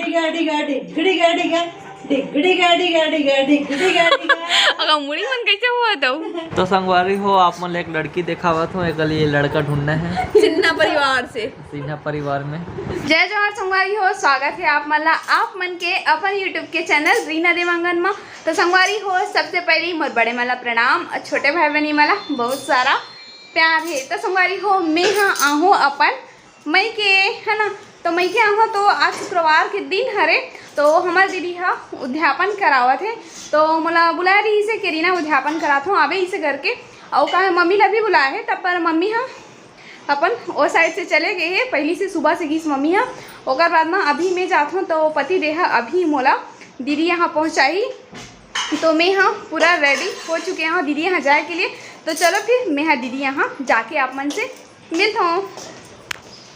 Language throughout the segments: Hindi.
डिगा डिगा डिगडिगा डिगा डिगडिगा डिगा डिगा डिगडिगा डिगा। अगर मुड़ी मन कैसे हुआ तो संगवारी हो आप मन एक लड़की देखावत हो, एक ये लड़का ढूंढना है सिन्हा परिवार से। सिन्हा परिवार में। जय जोहार संगवारी हो, स्वागत है आप मन आप मन के अपन यूट्यूब के चैनल रीना देवांगन में। तो संगवारी हो सबसे पहले मोर बड़े मला प्रणाम, छोटे भाई बहनी मला बहुत सारा प्यार है। तो संगवारी हो मैं हाँ आहूँ अपन मई के है ना, तो मई के आहूँ तो आज शुक्रवार के दिन हरे, तो हमारे दीदी हाँ उद्यापन करावत है, तो मोला बुलाया रही से कि रीना उद्यापन करात हूँ आवे इसे करके, और कहा मम्मी ला भी बुलाया है, तब पर मम्मी हाँ अपन वो साइड से चले गए हैं पहली से सुबह से गीस मम्मी हाँ। ओकर बाद में अभी मैं जाता हूँ तो पति देहा अभी मोला दीदी यहाँ पहुँचाई, तो मैं हाँ पूरा रेडी हो चुके हैं दीदी यहाँ जाए के लिए। तो चलो फिर मैं हाँ दीदी यहाँ जाके आप मन से मिलता हूँ।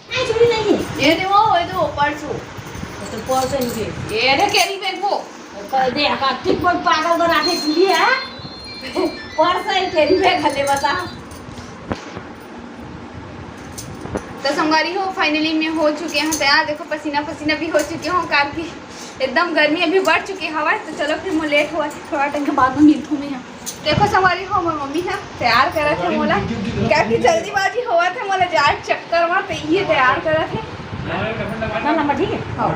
ये देखो परसों तो परसों के ये देख कैरी बैग वो दे का ठीक पर पागल बना के दिली है परसों कैरी बैग हले बता। तो संगवारी हो फाइनली मैं हो चुके हैं तैयार, देखो पसीना पसीना भी हो चुके हूँ कार की, एकदम गर्मी अभी बढ़ चुकी हवा। तो चलो फिर मैं लेट हुआ थोड़ा टाइम के बाद में मिलती हूँ मैं यहाँ। देखो संगवारी हो मोर मम्मी है तैयार करे थे मोला, क्या कि जल्दीबाजी हुआ था मोला जाए चक्कर में, तो ये तैयार करे थे ना ठीक है हाँ।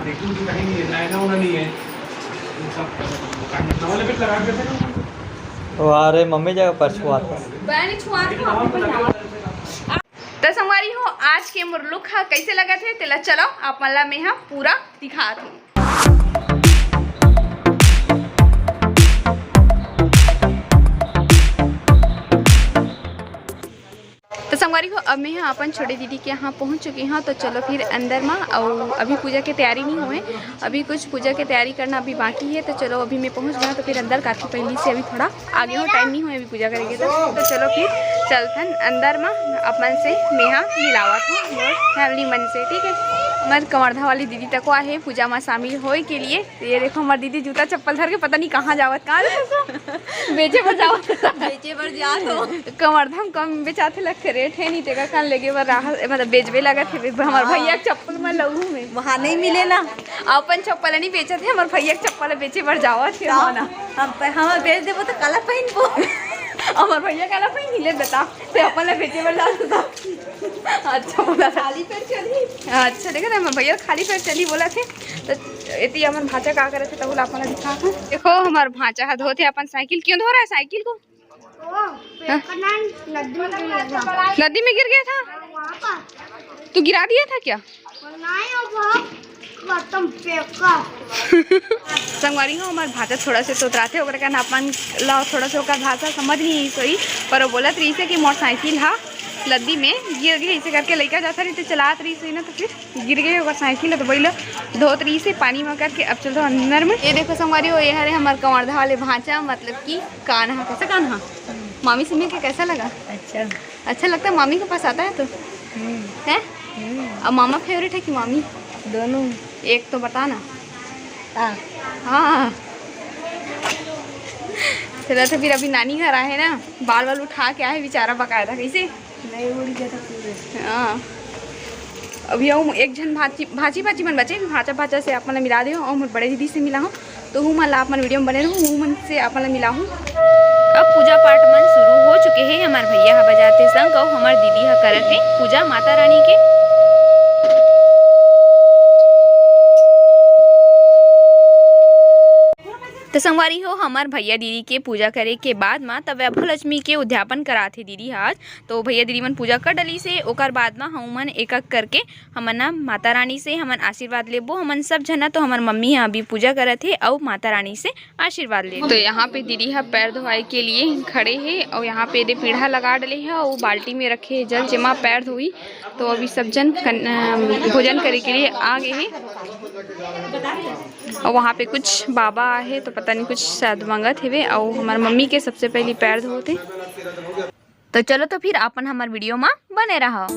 अरे मम्मी जगह पर छुआता बैनी छुआ तो संगवारी हो आज के मोर लुक हा कैसे लगा थे तेला चलो आप मला में हाँ पूरा दिखा दूँ। तो संगवारी को अब मैं यहाँ अपन छोटे दीदी के यहाँ पहुँच चुकी हूँ, तो चलो फिर अंदर में। और अभी पूजा की तैयारी नहीं हुए, अभी कुछ पूजा की तैयारी करना अभी बाकी है। तो चलो अभी मैं पहुँच गया, तो फिर अंदर काफ़ी पहले से अभी थोड़ा आगे हो टाइम नहीं हुआ अभी पूजा करेंगे। तो चलो फिर चलथन अंदर में अपन से मैं यहाँ मिलावत हूँ फैमिली मन से, ठीक है। हमारे कवर्धा वाली दीदी तक को है पूजा में शामिल होए के लिए। तो ये देखो हमारी दीदी जूता चप्पल धर के पता नहीं कहाँ जावत, कहाँ बेचे पर जावत बेचे पर जा तो कवर्धा में कम बेचाते लगते रेट है नहीं तेरा कान लगे बर राह मतलब बेचबे लगा थे हमारे भैया के चप्पल में लहू में वहाँ नहीं मिले ना, अपन चप्पल नहीं बेचे थे, हमारे भैया के चप्पल बेचे पर जावत थे ना। हम बेच देबो तो काला पहन पो हमारे भैया काला पहन ले बता तो अपन बेचे पर ला। अच्छा बोला खाली पैर चली, अच्छा देखा था हमारे भैया खाली पैर चली बोला थे। तो इतनी हमारे भाचा का करे थे तो बोला अपन दिखा था। देखो हमारे भाचा हाथ धोते अपन साइकिल क्यों धो रहा है साइकिल को, नदी में गिर गया था, तू गिरा दिया था क्या? संगवारी हो हमारे भाषा थोड़ा से तोतराते होकर का अपन ला थोड़ा सा होकर भाषा समझ नहीं सोई, पर वो बोलत रही से कि मोटरसाइकिल हा लद्दी में गिर गई, इसे करके लेकर जाता रही तो चलात रही सही ना, तो फिर गिर गई होगा साइकिल। तो बोलो धोत रही से पानी में करके अब चलते अंदर में। ये देखो संगवारी हो ये हरे हमारे कवर्धा वाले भाचा मतलब कि कान्हा, कैसा कान्हा मामी से मिलके कैसा लगा? अच्छा लगता है, मामी के पास आता है तो है। अब मामा फेवरेट है कि मामी? दोनों एक तो बता ना। हाँ चला तो फिर अभी नानी घर आए ना, बाल बाल उठा के आए बेचारा बकाया था कैसे नहीं उड़ गया था पूरे। हाँ अभी हम एक जन भाची भाची मन बचे भाचा भाचा से आप मतलब मिला दे और मैं बड़े दीदी से मिला हूँ, तो हूँ मतलब आप मन वीडियो में बने रहूँ हूँ मन से आप मतलब मिला हूँ। अब पूजा पाठ मन शुरू हो चुके हैं, हमारे भैया हा बजाते संग और हमारे दीदी हा करते पूजा माता रानी के। तो संगवारी हो हमार भैया दीदी के पूजा करे के बाद में तब वैभव लक्ष्मी के उद्यापन कराथे दीदी आज, तो भैया दीदी मन पूजा कर डली से ओकर बाद में हमन एक एक करके हमन ना माता रानी से हमन आशीर्वाद लेबो। हमन सब जना तो हमार मम्मी यहाँ अभी पूजा करे थे और माता रानी से आशीर्वाद ले। तो यहाँ पे दीदी हा पैर धोवाई के लिए खड़े है और यहाँ पे दे पीढ़ा लगा डले है और बाल्टी में रखे जल जेमा पैर धोई। तो अभी सब जन भोजन करे के लिए आ गए हैं और वहाँ पे कुछ बाबा है तो पता नहीं कुछ शायद मंगत हेवे और हमारे मम्मी के सबसे पहले पैर धोते। तो चलो तो फिर अपन हमारे वीडियो में बने रहो।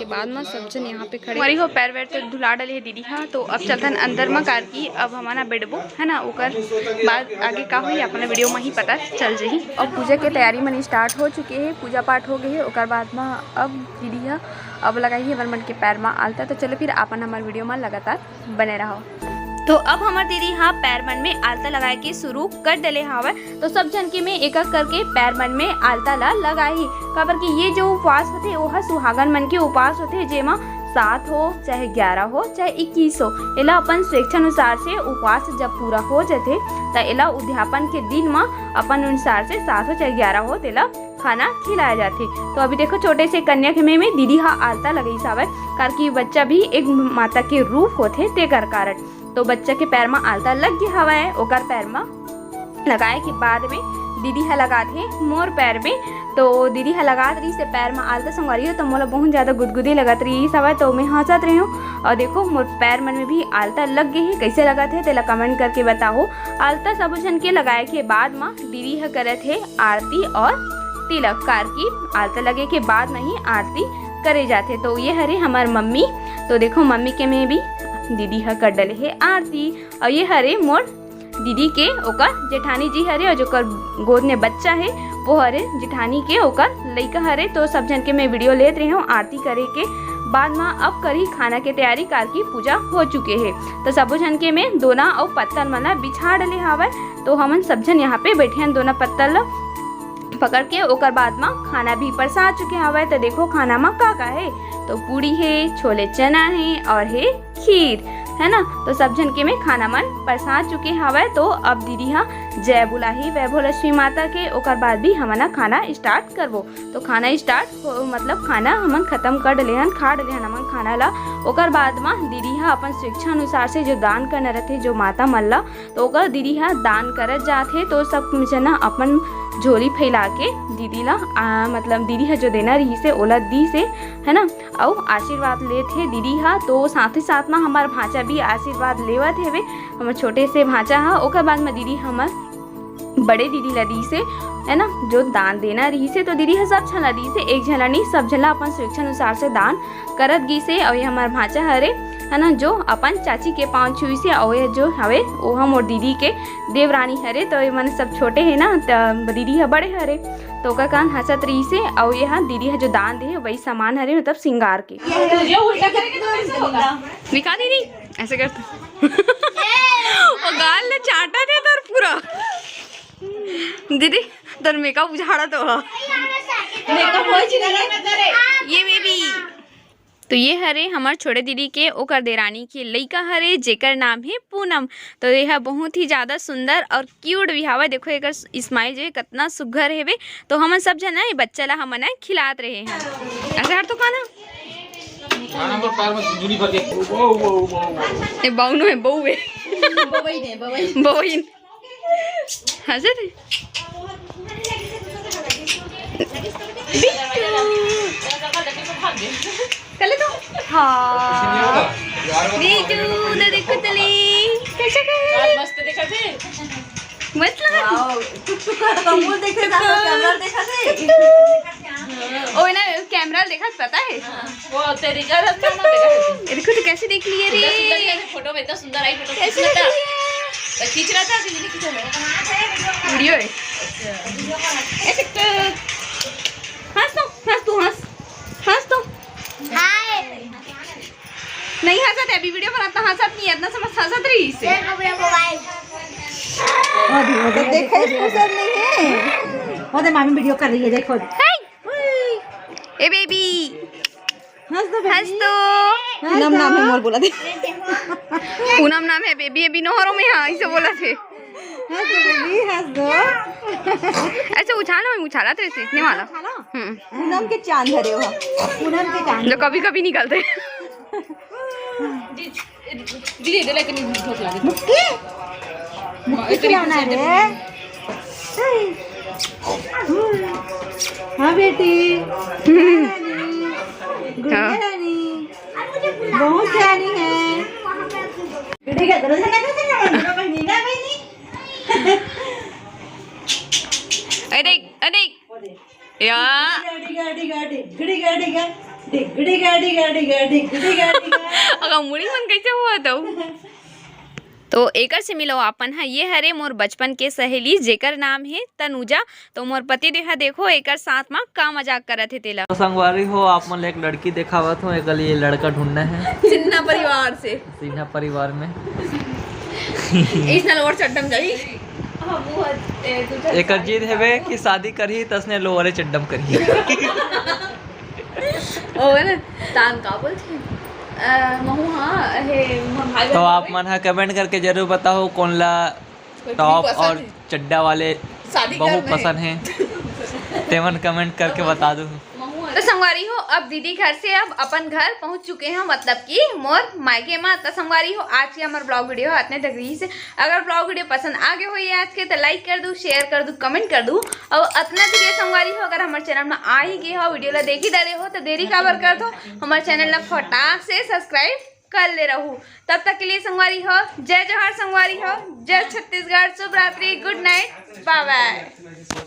के बाद में सब जन यहाँ पे खड़े हमारी हो पैर वैर तो धुला डले है दीदी। हाँ तो अब चलतन अंदर में कार की अब हमारा बेडबो है ना ओकर बाद आगे का हुई अपना वीडियो में ही पता चल जाही। और पूजा के तैयारी मन स्टार्ट हो चुके है, पूजा पाठ हो गए है। ओकर बाद में अब दीदी है अब लगाई है वरमन के पैर में आलता। तो चलो फिर अपन हमारे वीडियो में लगातार बने रहो। तो अब हमार दीदी हाँ पैर मन में आलता लगाए के शुरू कर डले हवे। तो सब जन के में एक एक करके पैर मन में आलता ला लगाई। काबर कि ये जो उपवास होते वह सुहागन मन के उपवास होते जेमा 7 हो चाहे 11 हो चाहे 21 हो, एला अपन स्वेच्छा अनुसार से उपवास जब पूरा हो जाते तो एला उद्यापन के दिन में अपन अनुसार से 7 हो चाहे 11 हो तेला खाना खिलाया जाते। तो अभी देखो छोटे से कन्या के में दीदी हाँ आलता लगई सावे कार की बच्चा भी एक माता के रूप होते तेकर कारण। तो बच्चा के पैर में आलता लग गया हवा है। ओकर पैर में लगाए के बाद में दीदी है लगाते मोर पैर में। तो दीदी है लगात रही से पैर में आलता संगवारी हो तो मोला बहुत ज़्यादा गुदगुदी लगत रही सब है। तो मैं हंसत रही हूँ और देखो मोर पैर मन में भी आलता लग गई है। कैसे लगा थे तेला कमेंट करके बताओ। आलता सब जन के लगाए के बाद में दीदी है करे थे आरती और तिलक कार की आलता लगे के बाद में ही आरती करे जाते। तो ये हरे हमार मम्मी। तो देखो मम्मी के में भी दीदी ह कर डले है आरती। और ये हरे मोर दीदी के ओकर जेठानी जी हरे और जो कर गोद में बच्चा है वो हरे जेठानी के ओकर लइका हरे। तो सब जन के मैं वीडियो लेत रही हूँ आरती करे के बाद में अब करी खाना के तैयारी कार की पूजा हो चुके है। तो सब जन के में दोना और पत्तल मना बिछा डले हवे। तो हमन सब जन यहाँ पे बैठे हैं दोना पत्तल पकड़ के। ओकर बाद में खाना भी परसा चुके हवे। तो देखो खाना में का है तो पूड़ी है, छोले चना है और है खीर है ना। तो सब जन के में खाना मन परसा चुके हवे। तो अब दीदी हाँ जय बुलाही वैभव लक्ष्मी माता के। ओकर बाद भी हमना खाना स्टार्ट करबो। तो खाना स्टार्ट मतलब खाना हमन खत्म कर डले हन खा डले हन हमन खाना ला। ओकर बाद में दीदी हाँ अपन स्वेच्छा अनुसार से जो दान करना रहते जो माता मन ला तो ओकर दीदी हाँ दान करत जाते। तो सब जना अपन झोली फैला के दीदी ला मतलब दीदी है जो देना रही से ओला दी से है ना और आशीर्वाद लेते दीदी हाँ। तो साथ ही साथ में हमार भांचा भी आशीर्वाद लेवत हेवे हमार छोटे से भांचा हाँ। ओकर बाद में दीदी हमार बड़े दीदी ला दी से है ना जो दान देना रही से। तो दीदी है सब झला दी से एक झला नहीं सब झला अपन स्वेच्छा अनुसार से दान करत गी से। और ये हमार भांचा हरे है ना जो अपन चाची के पाँव छुई से और ये जो हवे वो हम और दीदी के देवरानी हरे। तो ये मन सब छोटे है ना तो दीदी है बड़े हरे। तो ओकर कान हंसत रही से और ये हाँ दीदी है जो दान दे वही सामान हरे मतलब श्रृंगार के। निकाल दीदी ऐसे करते और गाल ले चाटा थे तर पूरा दीदी तर मेकअप उझाड़ा तो ये बेबी। तो ये हरे हमार छोटे दीदी के ओकर देरानी के लइका हरे जेकर नाम है पूनम। तो यह बहुत ही ज़्यादा सुंदर और क्यूट भी हवा। देखो एक स्माइल जो है कितना सुघर है। तो हम सब जना ये बच्चा ला हम खिलात रहे हैं ऐसे हर तो खाना बाउनो है बहू है बहू हंसे थे चले तो हाँ देखो चले कैसा कर मस्त देखा थे मस्त लगा कमल देखे कैमरा देखा थे ओ ना कैमरा देखा पता है वो तेरी जगह देखा देखो तो कैसे देख लिए रे फोटो में इतना सुंदर आई फोटो कैसे खींच रहा था दीदी खींचा वीडियो है ऐसे हंस तो हाय नहीं हंसत है अभी वीडियो बनाता हंसत नहीं है इतना समझ हंसत रही से अभी देखो इसको सब नहीं है वो मामी वीडियो कर रही है देखो ए बेबी हंस दो पूनम नाम है मोर बोला थे पूनम नाम है बेबी अभी नोहरों में हाँ इसे बोला थे हंस दो ऐसे उछाला तो इतने वाला पूनम के चांद धरे हो पूनम के चांद जो कभी कभी निकलते दीदी दे लेकिन भूख लगी मुक्की खिलाना रे हाँ बेटी बहुत प्यारी है अरे या डिगड़ी गाड़ी गाड़ी गाड़ी डिगड़ी गाड़ी अगर मुड़ी मन कैसे हुआ तो एकर से मिलो अपन है ये हरे मोर बचपन के सहेली जेकर नाम है तनुजा। तो मोर पति देहा देखो एकर साथ में का मजाक करत है तेला। तो संगवारी हो आप मन एक लड़की देखावत हो, एक ये लड़का ढूंढना है सिन्हा परिवार से, सिन्हा परिवार में। इस नलवर चड्डम जाई एक जिद है कि शादी करही तसने लोअरे चड्डम करही। ओ है ना तान का बोलथे महू हाँ हे भाई तो आप मन है कमेंट करके जरूर बताओ कौन ला टॉप और चड्डा वाले बहुत पसंद है, तेमन कमेंट करके बता दो। तो संगवारी हो अब दीदी घर से अब अपन घर पहुंच चुके हैं, मतलब कि मोर मायके में। तो संगवारी हो आज की हमारा ब्लॉग वीडियो इतने तक रही से। अगर ब्लॉग वीडियो पसंद आ गए हो ये आज के तो लाइक कर दो, शेयर कर दो, कमेंट कर दो। और इतना तक संगवारी हो अगर हमारे चैनल में आ ही गए हो वीडियो ला देखी डाले हो तो देरी काबर कर दो, हमारे चैनल ला फटाक से सब्सक्राइब कर ले रहूं। तब तक के लिए संगवारी हो जय जोहार, संगवारी हो जय छत्तीसगढ़, शुभ रात्रि, गुड नाइट, बाय बाय।